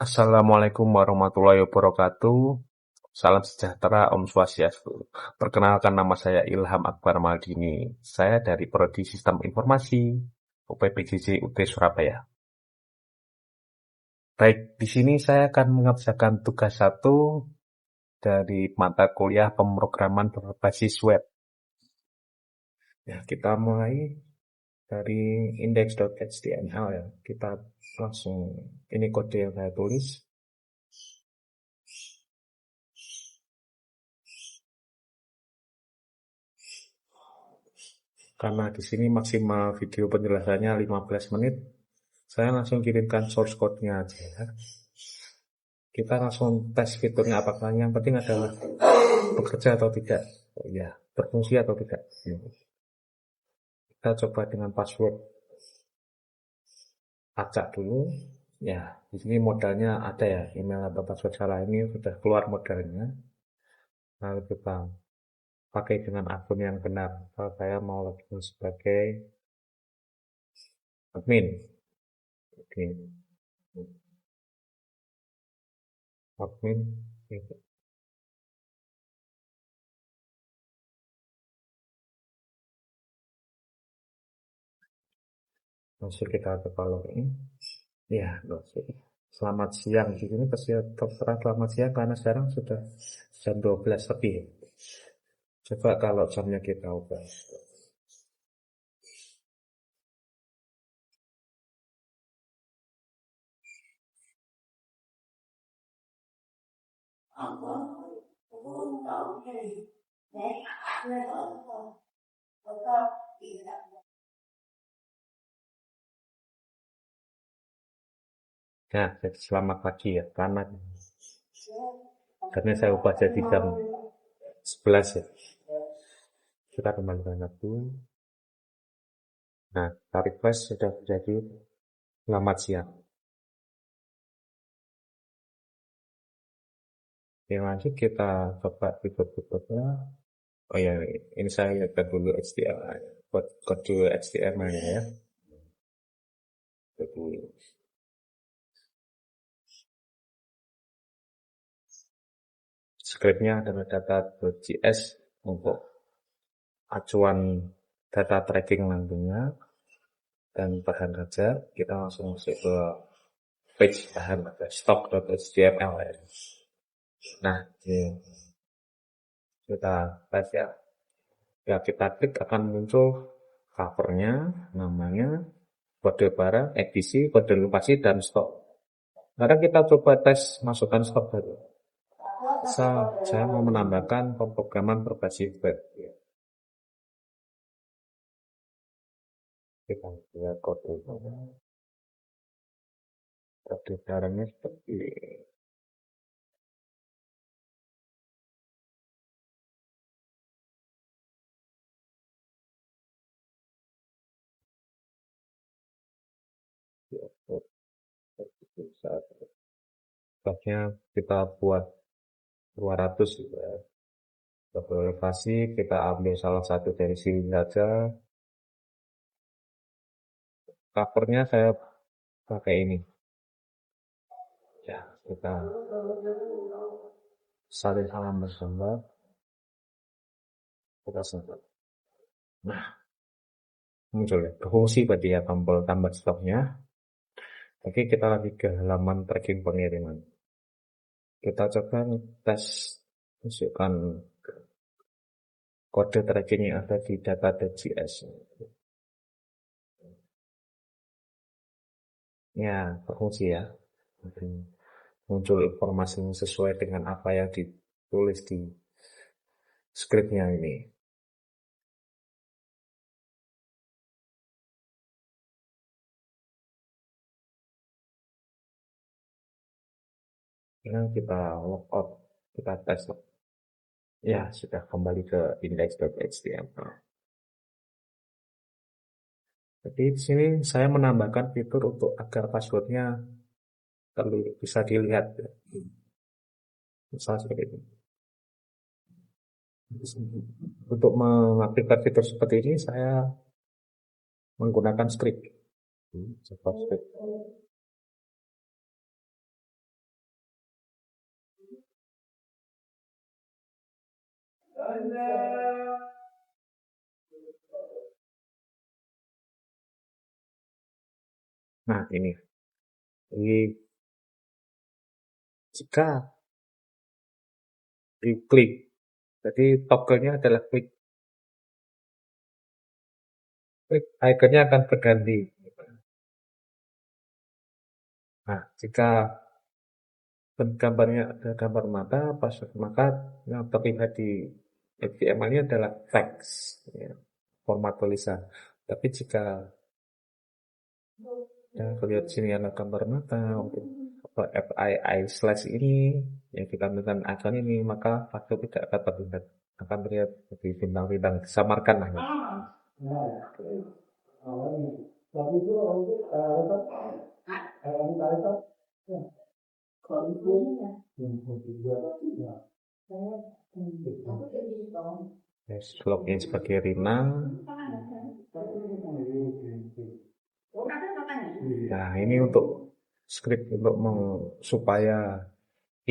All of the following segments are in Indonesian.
Assalamualaikum warahmatullahi wabarakatuh. Salam sejahtera, Om Swastiastu. Perkenalkan, nama saya Ilham Akbar Maldini. Saya dari Prodi Sistem Informasi UPPJJ UT Surabaya. Baik, di sini saya akan mengerjakan tugas 1 dari mata kuliah pemrograman berbasis web. Ya, kita mulai dari index.html ya. Kita langsung, ini kode yang saya tulis. Karena di sini maksimal video penjelasannya 15 menit, saya langsung kirimkan source code-nya aja ya. Kita langsung tes fiturnya apakah yang penting adalah bekerja atau tidak. Oh iya, berfungsi atau tidak. Kita coba dengan password acak dulu. Ya, di sini modalnya ada ya, email atau password salah ini sudah keluar modalnya. Lalu kita pakai dengan akun yang benar. Kalau saya mau login sebagai admin. Oke. Admin. Masuk kita ke login. Ya, login. Selamat siang. Di sini terserah selamat siang karena sekarang sudah jam 12 lebih. Coba kalau jamnya kita ubah. Nah, jadi selamat pagi ya. Karena saya ubah jadi jam 11 ya. Kita kembalikan waktu. Nah, tarik flash sudah jadi selamat siang. Yang lanjut kita coba fitur-fiturnya. Oh ya, ini saya lihatkan dulu HTML, kode HTML-nya ya. Jadi, scriptnya adalah data.js untuk acuan data tracking nantinya. Dan bahan saja kita langsung masuk ke page bahan pada stock.html ya. Nah, kita tes ya. Ya, kita klik akan muncul covernya, namanya, kode barang, edisi, kode lokasi, dan stok. Sekarang kita coba tes masukkan stok baru. Saya mau menambahkan pemrograman berbasis web. Kita lihat kode barangnya seperti stoknya kita buat 200 gitu ya. Elevasi kita ambil salah satu dari sini saja. Covernya saya pakai ini. Ya, kita salin salam bersama. Kita sempat. Nah, muncul ya. Berfungsi berarti ya tombol tambah stoknya. Oke, kita lagi ke halaman tracking pengiriman. Kita coba tes masukkan kode tracking yang ada di data.js. Ya, berfungsi ya. Muncul informasi yang sesuai dengan apa yang ditulis di scriptnya ini. Sekarang kita logout, kita tes. Ya, sudah kembali ke index.html. Jadi di sini saya menambahkan fitur untuk agar passwordnya bisa dilihat. Misalnya seperti ini. Untuk mengaktifkan fitur seperti ini, saya menggunakan script. JavaScript. Nah, ini jika diklik, jadi toggle-nya adalah klik, klik ikonnya akan berganti. Nah, jika gambarnya ada gambar mata, maka yang terlihat di HTML-nya adalah teks, ya, format tulisan. Tapi jika ya, lihat sini ada gambar mata, untuk FII slash ini yang ditampilkan icon ini, maka faktor tidak akan terlihat, akan terlihat di bintang-bintang disamarkan lah. Ya. Yes, login sebagai Rina. Nah, ini untuk script untuk supaya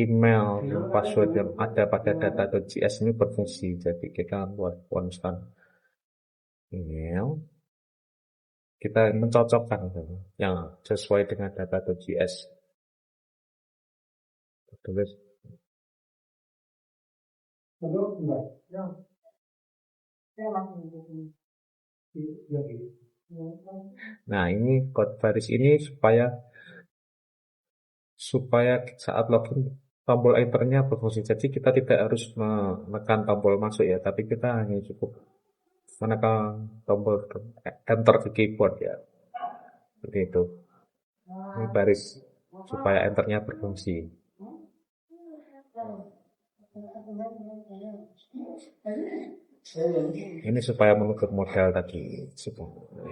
email dan password yang ada pada data.js ini berfungsi. Jadi kita buat constant email, kita mencocokkan yang sesuai dengan data.js. Tulis. Nah, ini code baris ini supaya saat login tombol enternya berfungsi. Jadi kita tidak harus menekan tombol masuk ya, tapi kita hanya cukup menekan tombol enter di keyboard ya. Seperti itu. Ini baris supaya enternya berfungsi. Ini supaya menutup modal tadi.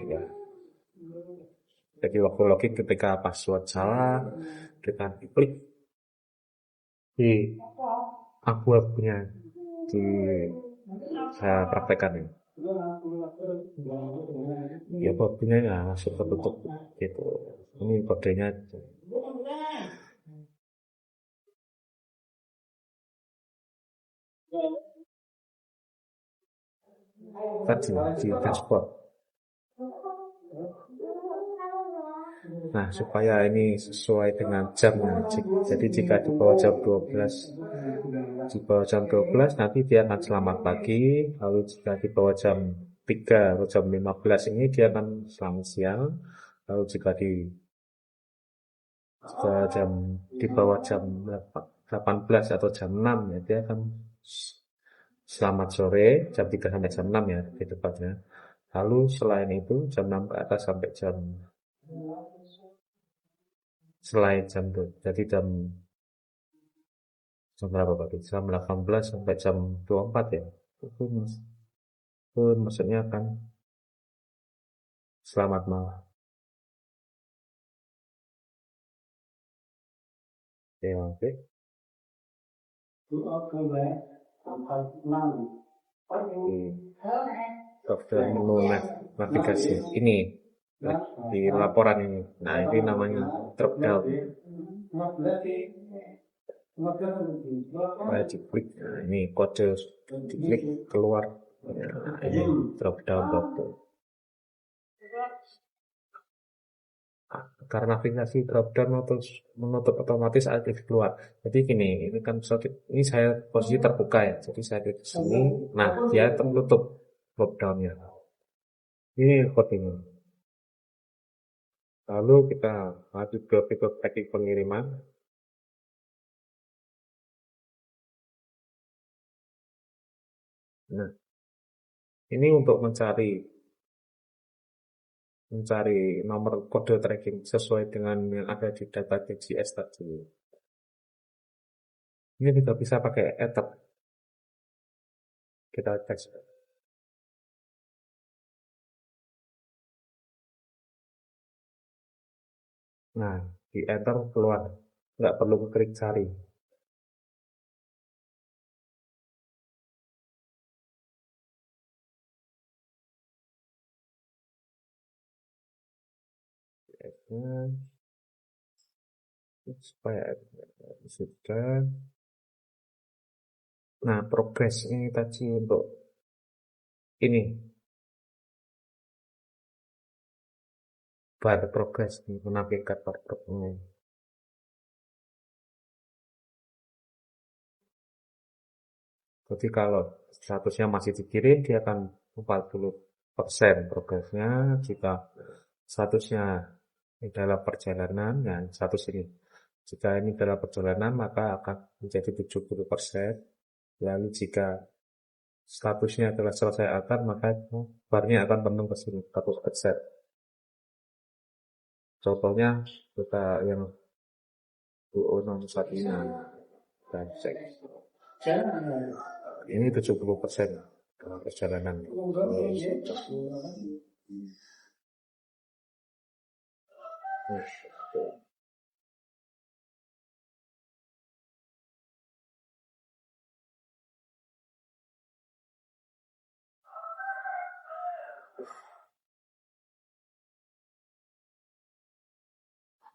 Ya. Jadi waktu login ketika password salah, kita klik di abu-abunya di saya praktekkan ini. Ya abu-abunya ya langsung tertutup gitu. Ini kodenya. Tadi di dashboard. Nah, supaya ini sesuai dengan jamnya. Jadi jika di bawah jam 12, nanti dia akan selamat pagi. Lalu jika di bawah jam 3 atau jam 15 ini dia akan selamat siang. Lalu jika di bawah jam 18 atau jam 6 ya dia akan selamat sore, jam 3 sampai jam 6 ya di tepatnya. Lalu selain itu jam 6 ke atas sampai selain jam itu, jadi jam berapa Pak? Jam 18 sampai jam 24 ya. Itu maksudnya kan selamat malam. Ya, oke. Daftar menu navigasi ini di laporan ini. Nah, ini namanya drop down. Diklik, nah, ini kode diklik keluar. Nah, ini drop down. Karena navigasi drop down menutup otomatis aktif keluar. Jadi gini, ini kan ini saya posisi terbuka ya. Jadi saya klik sini, nah dia tertutup drop downnya. Ini kode ini. Lalu kita lanjut ke fitur tracking pengiriman. Nah, ini untuk mencari nomor kode tracking sesuai dengan yang ada di data DGS tadi. Ini juga bisa pakai enter. Kita tes. Nah, di enter keluar. Nggak perlu klik cari. Supaya sudah Nah, progres ini tadi untuk ini bar progres menampilkan bar progresnya. Jadi kalau statusnya masih dikirim, dia akan 40% progresnya. Jika statusnya ini dalam perjalanan, ya status ini. Jika ini dalam perjalanan, maka akan menjadi 70%. Lalu jika statusnya adalah selesai akar, maka barnya akan penuh ke sini, 100%. Contohnya, kita yang 2061 ini, kita cek. Ini 70% dalam perjalanan.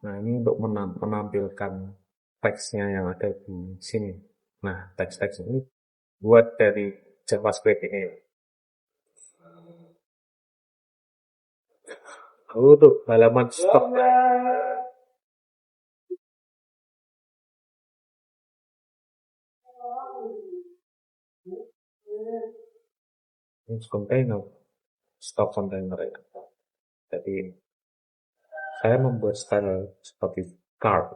Nah, ini untuk menampilkan teksnya yang ada di sini. Nah, teks-teks ini buat dari JavaScript ini. Tuh halaman stok. Ini kontainer, stok kontainer ya. Jadi saya membuat style seperti card.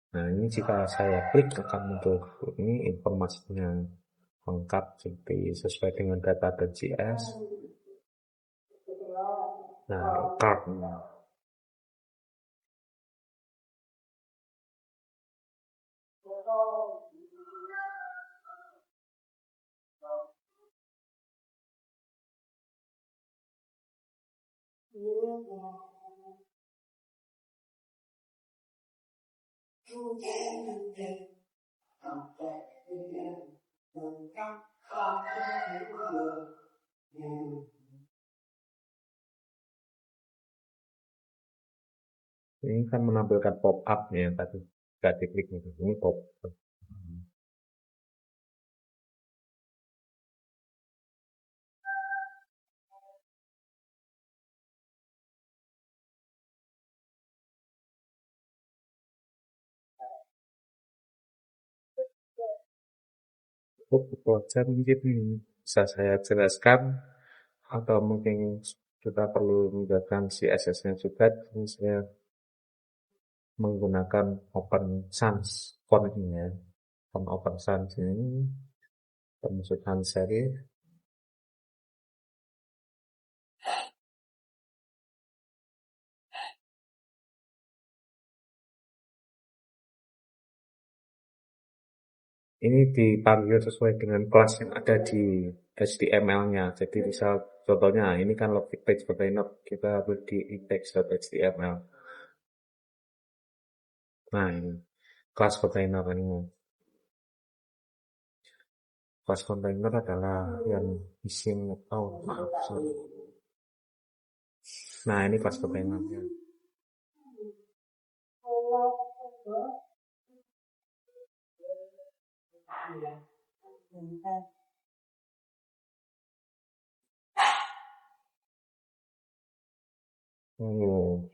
Nah, ini jika saya klik akan muncul ini informasinya lengkap seperti sesuai dengan data.js. Nah, card. Ini kan menampilkan pop-up ya tadi. Gak diklik gitu. Ini pop-up. Itu aja mungkin bisa saya jelaskan atau mungkin kita perlu menggunakan CSS-nya juga. Ini saya menggunakan Open Sans font ini ya. Font Open Sans ini termasuk sans serif. Ini dipanggil sesuai dengan kelas yang ada di HTML-nya. Jadi misal contohnya ini kan logik page container, kita ambil di index.html. Nah ini kelas container ini. Kelas container adalah yang ising maaf sorry. Nah ini kelas containernya.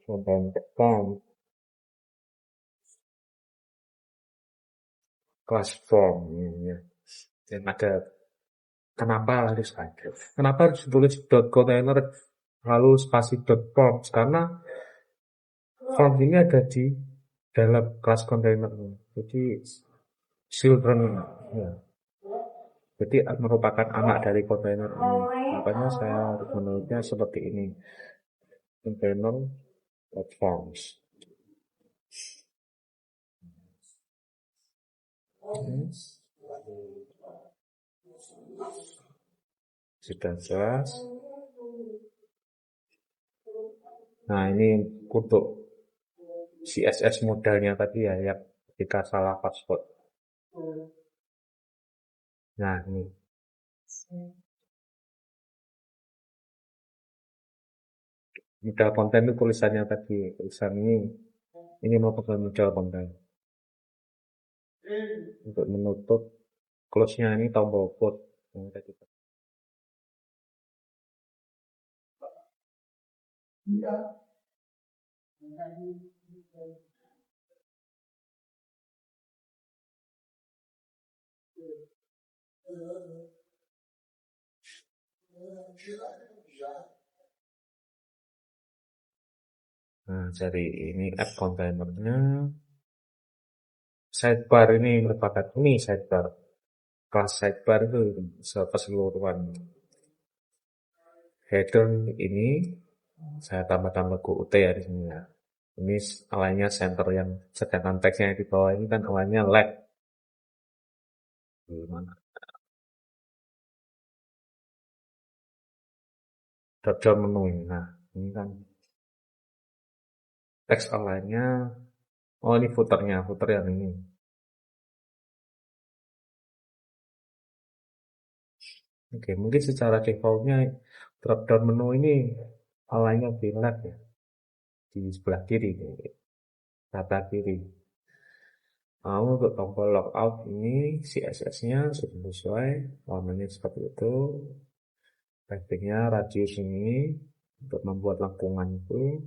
Container kelas form ya. Dan ada kenapa harus ada? Kenapa harus tulis .container lalu spasi .forms? Karena forms ini ada di dalam kelas container. Jadi children ya. Jadi merupakan anak dari kontainer ini. Makanya saya harus menulisnya seperti ini. Container platforms. Sudah jelas. Nah ini untuk CSS modalnya tadi ya, yang kita salah password. Nah ini. Modal konten itu tulisannya tadi, tulisan ini merupakan modal konten. Untuk menutup close-nya ini tombol quote yang tadi. Nah, jadi ini add containernya. Sidebar ini merupakan ini sidebar. Kelas sidebar itu keseluruhan. Header ini saya tambah-tambah QUT ya di sini ya. Ini align-nya center yang sedangkan teksnya di bawah ini kan align-nya left. Gimana? Drop down menu ini. Nah, ini kan teks align-nya. Oh, ini footer-nya, footer yang ini. Oke, mungkin secara default-nya drop down menu ini align-nya di left ya. Di sebelah kiri, rata kiri. Mau untuk tombol logout ini CSS-nya sudah sesuai, warnanya seperti itu. Padding-nya radius ini untuk membuat lengkungan itu.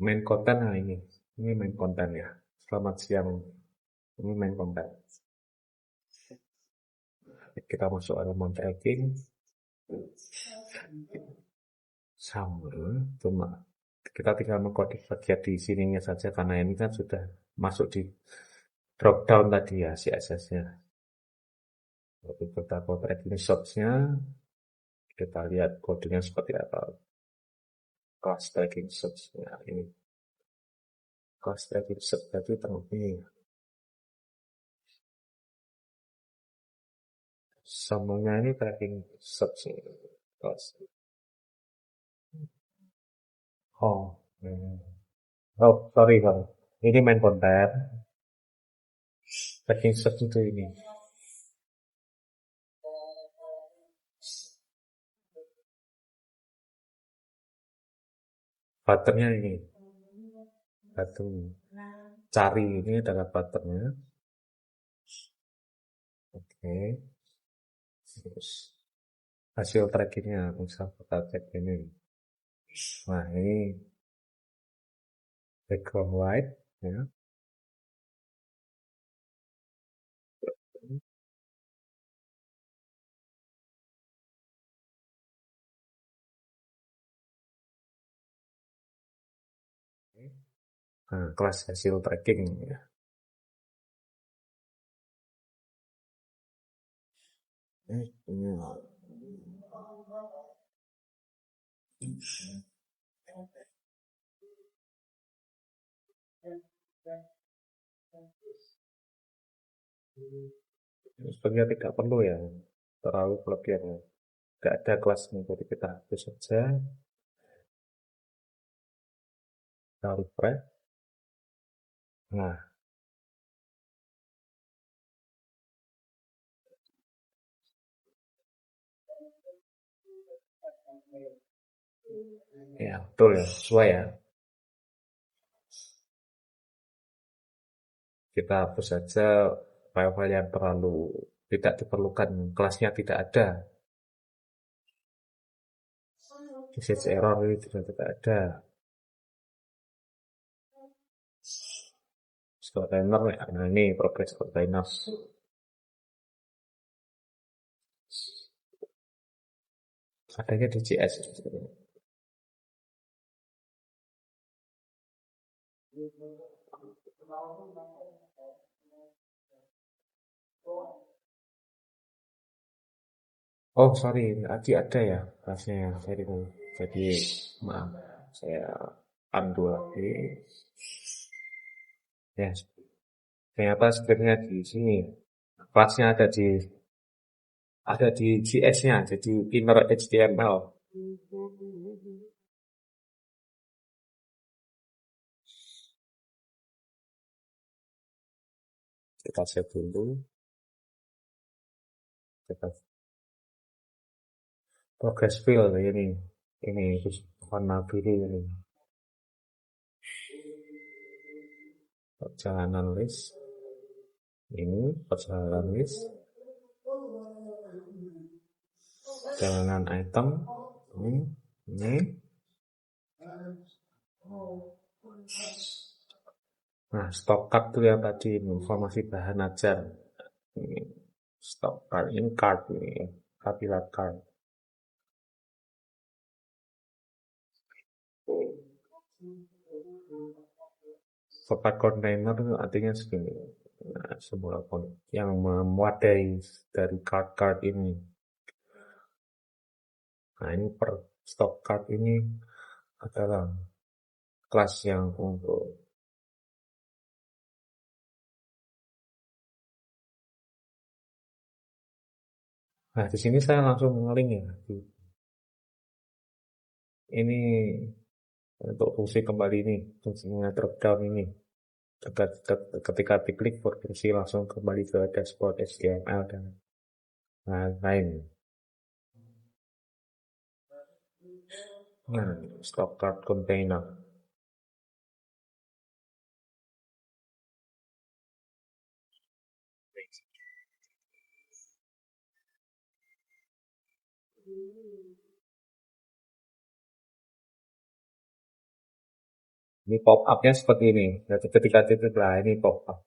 Main content, nah ini main content ya. Selamat siang, ini main content. Kita masuk elemen tracking. Sama, cuma kita tinggal mengkode bagian di sininya saja karena ini kan sudah masuk di drop down tadi ya CSS-nya. Jadi kita tracking shots-nya, kita lihat kodenya seperti apa. Class tracking shots-nya ini. Class tracking shots tadi ini. Semuanya ini tracking shots. Oh, oh sorry bang. Ini main konten. Tracking shots itu ini. Buttonnya ini. Button. Cari ini adalah buttonnya. Oke. Terus hasil trackingnya misal kita cek ini. Nah ini background white ya. Nah, kelas hasil tracking ya. Ini. Sebenarnya tidak perlu ya terlalu berlebihan ya. Tidak ada kelasnya jadi kita hapus saja. Kita refresh. Nah, ya betul ya, sesuai ya. Kita hapus saja file-file yang terlalu tidak diperlukan, kelasnya tidak ada. Message error ini tidak ada. Container, nah ini progress containers. Adanya di JS. Oh sorry, tadi ada ya kelasnya ya. Jadi maaf, saya undo lagi. Ya, ternyata sebenarnya di sini kelasnya ada di JS-nya, jadi inner HTML. Kita save dulu. Kita progress fill ini warna biru ini perjalanan list, ini perjalanan list, perjalanan item, ini. Nah, stock card tuh yang tadi informasi bahan ajar. Ini stock card, ini card ini, kapilat card. Format container itu artinya segini. Nah, sebuah yang mewadai dari card-card ini. Nah, ini per stock card ini adalah kelas yang untuk nah, di sini saya langsung ngeling ya. Ini untuk fungsi kembali ini, fungsinya drop down ini. Ketika diklik berfungsi langsung kembali ke dashboard HTML dan lain-lain. Nah, stock card container. Ini pop up-nya seperti ini. Jadi ketika titik lah ini pop up.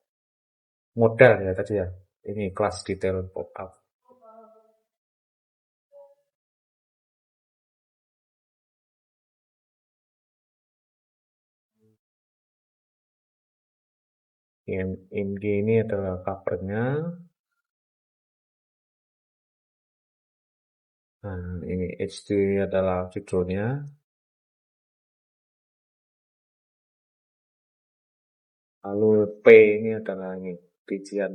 Modal ya tadi ya. Ini kelas detail pop up. IMG ini adalah covernya. Nah, ini HD adalah judulnya. Lalu P ini adalah ini rincian.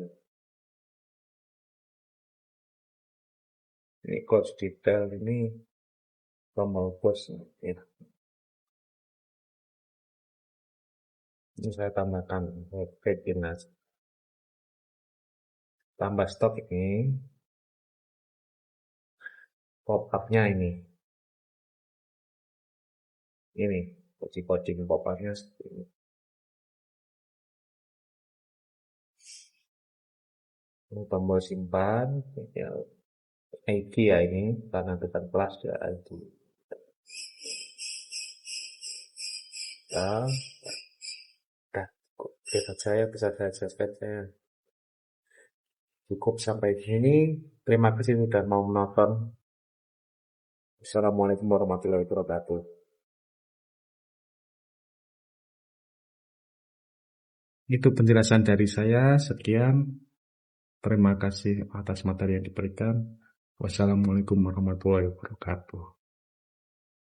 Ini coach detail ini tombol push ya. Ini saya tambahkan Fedinas. Tambah stok ini pop up-nya ini coding pop up-nya seperti ini. Ini tombol simpan ya, ID ya ini karena bukan kelas ya ID. Ya, udah saya bisa jelaskan saya. Cukup sampai sini. Terima kasih sudah mau menonton. Assalamualaikum warahmatullahi wabarakatuh. Itu penjelasan dari saya. Sekian. Terima kasih atas materi yang diberikan. Wassalamualaikum warahmatullahi wabarakatuh.